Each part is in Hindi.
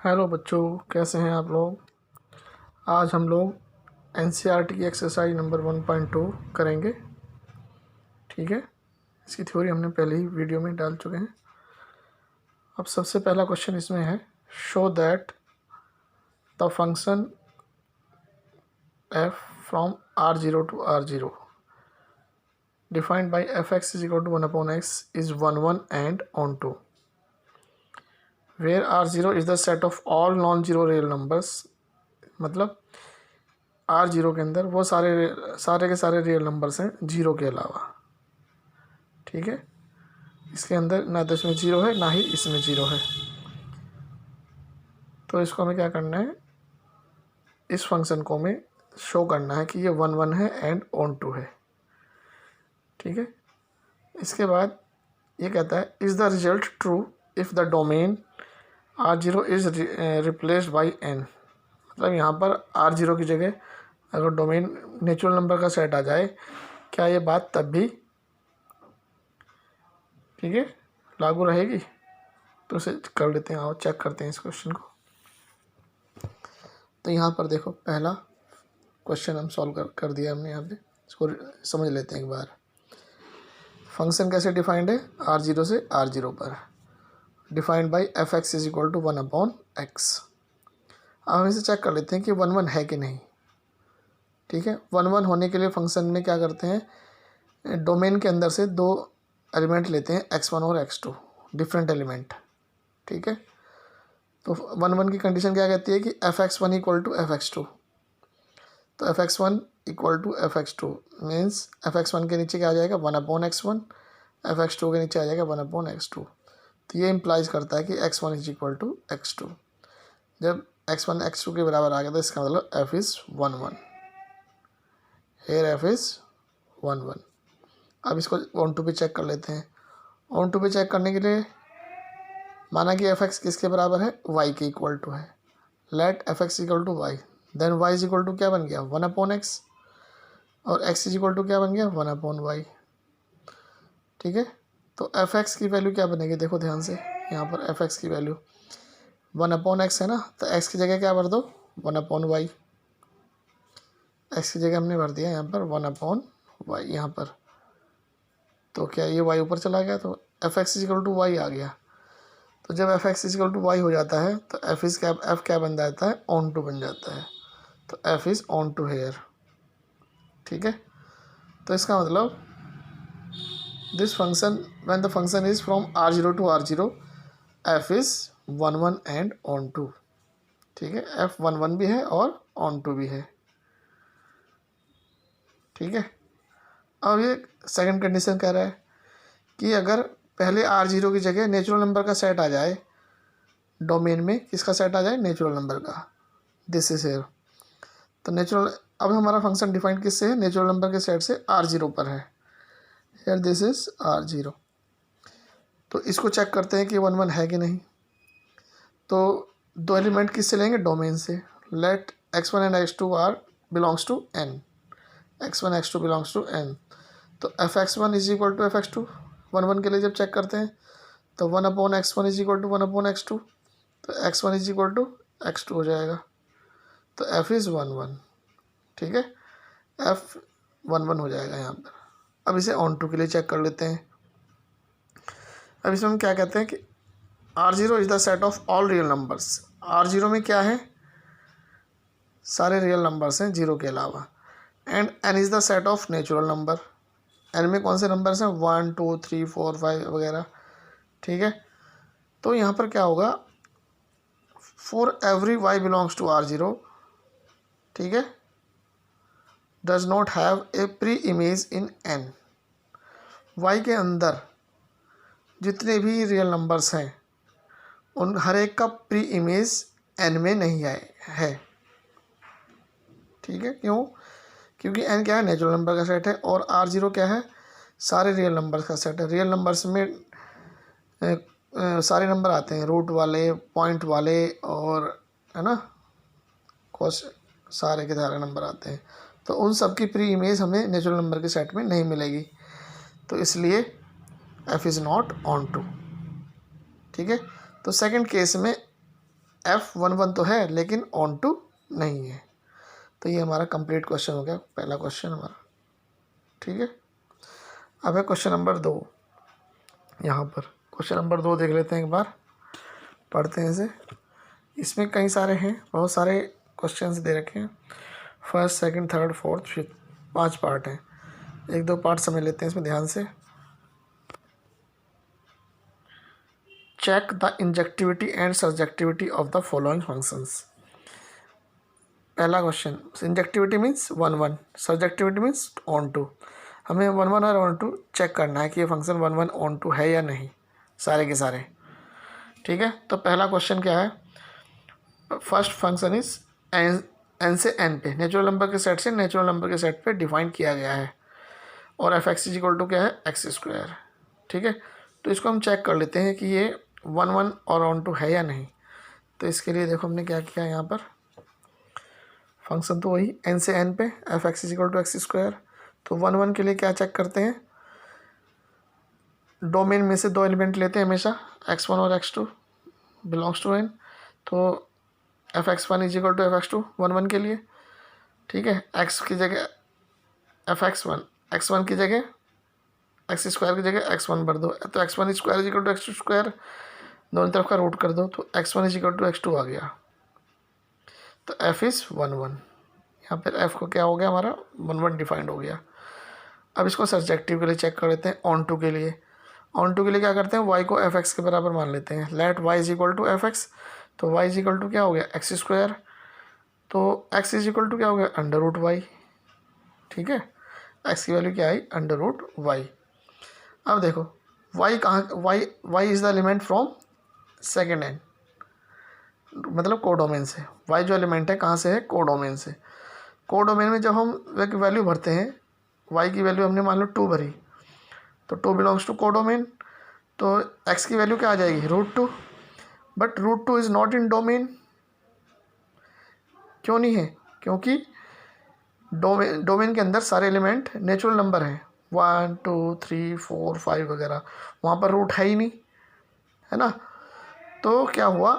हेलो बच्चों, कैसे हैं आप लोग। आज हम लोग एनसीईआरटी की एक्सरसाइज नंबर 1.2 करेंगे। ठीक है, इसकी थ्योरी हमने पहले ही वीडियो में डाल चुके हैं। अब सबसे पहला क्वेश्चन इसमें है, show that the function f from r0 to r0 defined by fx is equal to 1/x is 1 1 and onto where r0 is the set of all non zero real numbers. मतलब r0 के अंदर वो सारे के सारे रियल नंबर्स हैं जीरो के अलावा। ठीक है, इसके अंदर ना तो इसमें जीरो है ना ही इसमें जीरो है। तो इसको हमें क्या करना है, इस फंक्शन को हमें शो करना है कि ये 1 1 है एंड ऑन टू है। ठीक है, इसके बाद ये कहता है is the result true if the domain r0 is replaced by n। मतलब यहाँ पर r0 की जगह अगर डोमेन नेचुरल नंबर का सेट आ जाए, क्या ये बात तब भी ठीक है लागू रहेगी। तो उसे कर लेते हैं और चेक करते हैं इस क्वेश्चन को। तो यहाँ पर देखो, पहला क्वेश्चन हम सॉल्व कर दिया हमने। यहाँ पे इसको समझ लेते हैं एक बार। फंक्शन कैसे डिफाइंड है, r0 से r0 पर, defined by fx is equal to 1/x। अब हम इसे चेक कर लेते हैं कि 1 1 है कि नहीं। ठीक है, 1 1 होने के लिए फंक्शन में क्या करते हैं, डोमेन के अंदर से दो एलिमेंट लेते हैं x1 और x2, डिफरेंट एलिमेंट। ठीक है, तो 1 1 की कंडीशन क्या कहती है कि fx1 इक्वल टू fx2। तो fx1 equal to fx2 means fx1 के नीचे क्या आ जाएगा 1/x1, fx2 के नीचे आ जाएगा 1/x2। तो ये इम्प्लाइज करता है कि x1 is equal to x2। जब x1 x2 के बराबर आ गया तो इसका मतलब f is 1 1। Here f is 1 1। अब इसको ऑन टू पे चेक कर लेते हैं। ऑन टू पे चेक करने के लिए माना कि fx किसके बराबर है, y के इक्वल टू है। Let fx equal to y, then y is equal to क्या बन गया 1/x, और x इज इक्वल टू क्या बन गया 1/y। ठीक है, तो fx की वैल्यू क्या बनेगी, देखो ध्यान से। यहाँ पर fx की वैल्यू 1/x है ना, तो x की जगह क्या भर दो 1/y। x की जगह हमने भर दिया यहाँ पर 1/y यहाँ पर। तो क्या ये y ऊपर चला गया, तो fx is equal to y आ गया। तो जब fx is equal to y हो जाता है तो f क्या बन जाता है, ऑन टू बन जाता है। तो f is onto here. ठीक है, तो इसका मतलब this function when the function is from r0 to r0 f is 1 1 and onto. ठीक है, f 1 1 भी है और ऑन टू भी है। ठीक है, अब ये सेकंड कंडीशन कह रहा है कि अगर पहले r0 की जगह नेचुरल नंबर का सेट आ जाए, डोमेन में किसका सेट आ जाए, नेचुरल नंबर का, दिस इज हेयर। तो नेचुरल, अब हमारा फंक्शन डिफाइन किससे है, नेचुरल नंबर के सेट से r0 पर है। Here this is r0। तो इसको चेक करते हैं कि 1 1 है कि नहीं। तो दो एलिमेंट किससे लेंगे, डोमेन से। Let x1 and x2 are belongs to n, x1 x2 belongs to n। तो fx1 is equal to fx2, 1 1 के लिए जब चेक करते हैं तो 1/x1 is equal to 1/x2। तो x1 is equal to x2 हो जाएगा। तो f इज़ 1 1। ठीक है, f 1 1 हो जाएगा यहाँ पर। अब इसे ऑन टू के लिए चेक कर लेते हैं। अब इसमें हम क्या कहते हैं कि r0 is the set of all real numbers. r0 में क्या है, सारे रियल नंबर्स हैं जीरो के अलावा। And n is the set of natural number. n में कौन से नंबर्स हैं, 1 2 3 4 5 वगैरह। ठीक है, तो यहाँ पर क्या होगा, for every y belongs to r0, ठीक है, does not have a pre image in n। y के अंदर जितने भी रियल नंबर्स हैं उन हर एक का प्री इमेज n में नहीं है। ठीक है, क्यों, क्योंकि n क्या है, नेचुरल नंबर का सेट है, और r0 क्या है, सारे रियल नंबर्स का सेट है। रियल नंबर्स में सारे नंबर आते हैं, रूट वाले, पॉइंट वाले, और है ना, कोस, सारे के सारे नंबर आते हैं। तो उन सब की प्री इमेज हमें नेचुरल नंबर के सेट में नहीं मिलेगी। तो इसलिए f is not onto. ठीक है, तो सेकंड केस में F11 तो है लेकिन ऑन टू नहीं है। तो ये हमारा कंप्लीट क्वेश्चन हो गया, पहला क्वेश्चन हमारा। ठीक है, अब है क्वेश्चन नंबर 2। यहाँ पर क्वेश्चन नंबर 2 देख लेते हैं, एक बार पढ़ते हैं इसे। इसमें कई सारे हैं, बहुत सारे क्वेश्चंस दे रखे हैं, first second third fourth fifth, 5 part हैं। एक दो पार्ट समझ लेते हैं इसमें ध्यान से। Check the injectivity and subjectivity of the following functions. पहला question, injectivity means 1 1, subjectivity means onto. हमें 1 1 और ऑन टू चेक करना है कि ये फंक्शन 1 1 ऑन टू है या नहीं, सारे के सारे। ठीक है, तो पहला क्वेश्चन क्या है, फर्स्ट फंक्शन इज एन से एन पे, नेचुरल नंबर के सेट से नेचुरल नंबर के सेट पे डिफाइन किया गया है, और f x is equal to क्या है, एक्स स्क्वायर। ठीक है, तो इसको हम चेक कर लेते हैं कि ये 1 1 और ऑन टू है या नहीं। तो इसके लिए देखो हमने क्या किया, यहाँ पर फंक्शन तो वही एन से एन पे f x is equal to x square. तो 1 1 के लिए क्या चेक करते हैं, डोमेन में से 2 एलिमेंट लेते हैं हमेशा, x1 और x2 बिलोंग्स टू एन। तो f x one is equal to f x two 1 1 के लिए। ठीक है, x की जगह एफ एक्स वन की जगह एक्स स्क्वायर की जगह x1 भर दो, तो x1 square is equal to x2 square, दोनों तरफ का रूट कर दो, तो x1 is equal to x2 आ गया। तो f इज़ 1 1, यहाँ पर f को क्या हो गया हमारा 1 1 डिफाइंड हो गया। अब इसको सब्जेक्टिव के लिए चेक कर लेते हैं, ऑन टू के लिए। ऑन टू के लिए क्या करते हैं, y को एफ एक्स के बराबर मान लेते हैं, let y is equal to f x. तो y इज इक्वल टू क्या हो गया, एक्स स्क्वायर। तो x इज इक्वल टू क्या हो गया, अंडर रूट वाई। ठीक है, x की वैल्यू क्या आई, अंडर रूट वाई। अब देखो y कहाँ, y is the element from second N, मतलब कोडोमेन से। y जो एलिमेंट है कहाँ से है, कोडोमेन से। कोडोमेन में जब हम वैल्यू भरते हैं, y की वैल्यू हमने मान लो 2 भरी, तो 2 बिलोंग्स टू कोडोमेन। तो x की वैल्यू क्या आ जाएगी, √2। But √2 is not in domain. क्यों नहीं है, क्योंकि डोमेन के अंदर सारे एलिमेंट नेचुरल नंबर हैं, 1 2 3 4 5 वगैरह, वहाँ पर रूट है ही नहीं, है ना। तो क्या हुआ,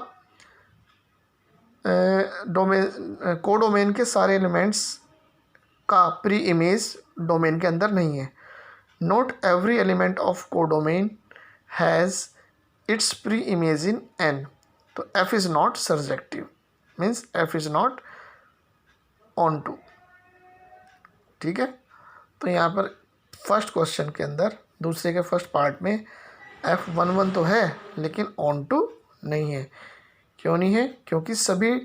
कोडोमेन के सारे एलिमेंट्स का प्री इमेज डोमेन के अंदर नहीं है। Not every element of codomain has its pre image in N. तो F is not surjective, means F is not onto. ठीक है, तो यहाँ पर फर्स्ट क्वेश्चन के अंदर, दूसरे के फर्स्ट पार्ट में F11 तो है लेकिन ऑन टू नहीं है। क्यों नहीं है, क्योंकि सभी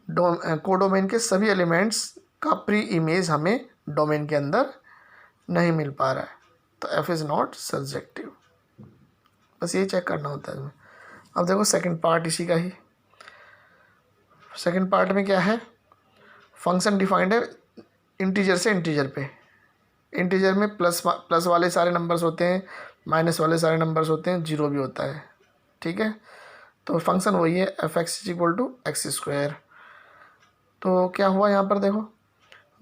कोडोमेन के सभी एलिमेंट्स का प्री इमेज हमें डोमेन के अंदर नहीं मिल पा रहा है। तो F इज़ नॉट सब्जेक्टिव, बस ये चेक करना होता है। अब देखो सेकंड पार्ट इसी का ही। सेकंड पार्ट में क्या है, फंक्शन डिफाइंड है इंटीजर से इंटीजर पे। इंटीजर में प्लस वाले सारे नंबर्स होते हैं, माइनस वाले सारे नंबर्स होते हैं, जीरो भी होता है। ठीक है, तो फंक्शन वही है, f x is equal to x square. तो क्या हुआ यहाँ पर देखो,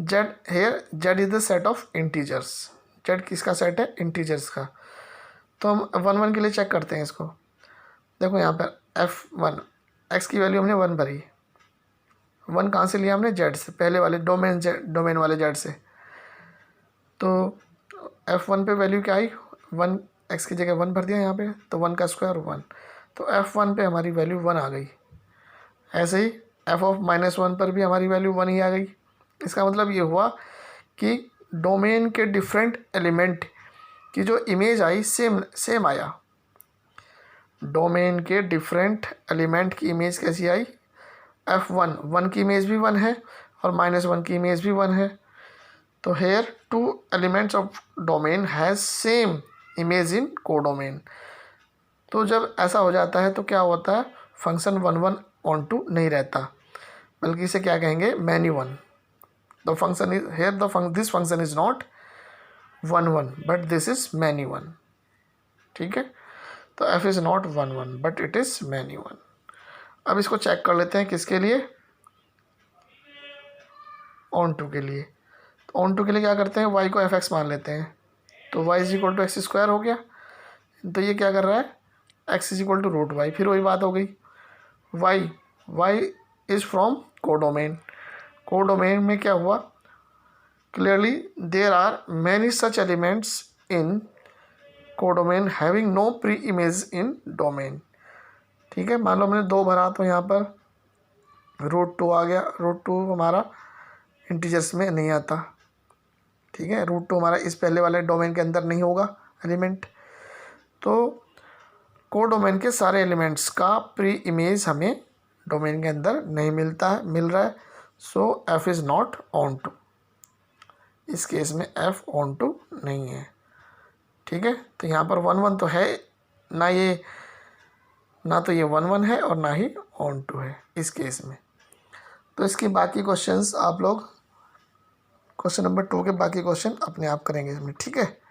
Z here, Z is the set of integers. Z किसका सेट है, इंटीजर्स का। तो हम 1 1 के लिए चेक करते हैं इसको। देखो यहाँ पर F1, एक्स की वैल्यू हमने 1 भरी, 1 कहाँ से लिया हमने, जेड से, पहले वाले डोमेन वाले जेड से। तो F1 पे वैल्यू क्या आई, 1, एक्स की जगह 1 भर दिया यहाँ पे, तो 1 का स्क्वायर 1। तो F1 पे हमारी वैल्यू 1 आ गई। ऐसे ही F(-1) पर भी हमारी वैल्यू 1 ही आ गई। इसका मतलब ये हुआ कि डोमेन के डिफरेंट एलिमेंट की जो इमेज आई सेम आया। डोमेन के डिफरेंट एलिमेंट की इमेज कैसी आई, F1, 1 की इमेज भी 1 है और -1 की इमेज भी 1 है। तो here 2 elements of domain has same image in codomain. तो जब ऐसा हो जाता है तो क्या होता है, फंक्शन 1 1 ऑन टू नहीं रहता, बल्कि इसे क्या कहेंगे, many one. The function is here this function is not 1 1 but this is many one. ठीक है, तो f is not 1 1 but it is many one. अब इसको चेक कर लेते हैं किसके लिए, ऑन टू के लिए। तो ऑन टू के लिए क्या करते हैं, y को एफ एक्स मान लेते हैं। तो y is equal to x square हो गया। तो ये क्या कर रहा है, x is equal to √y। फिर वही बात हो गई, y y is from codomain. Codomain में क्या हुआ, clearly there are many such elements in codomain having no pre image in domain. ठीक है, मान लो हमने 2 भरा तो यहाँ पर √2 आ गया। √2 हमारा इंटीजर्स में नहीं आता। ठीक है, √2 हमारा इस पहले वाले डोमेन के अंदर नहीं होगा एलिमेंट। तो कोडोमेन के सारे एलिमेंट्स का प्री इमेज हमें डोमेन के अंदर नहीं मिल रहा है। So F is not onto. इस केस में एफ ऑन टू नहीं है। ठीक है, तो यहाँ पर 1 1 तो है ना, ना तो ये 1 1 है और ना ही ऑन टू है इस केस में। तो इसकी बाकी क्वेश्चंस आप लोग क्वेश्चन नंबर 2 के बाकी क्वेश्चन अपने आप करेंगे इसमें। ठीक है।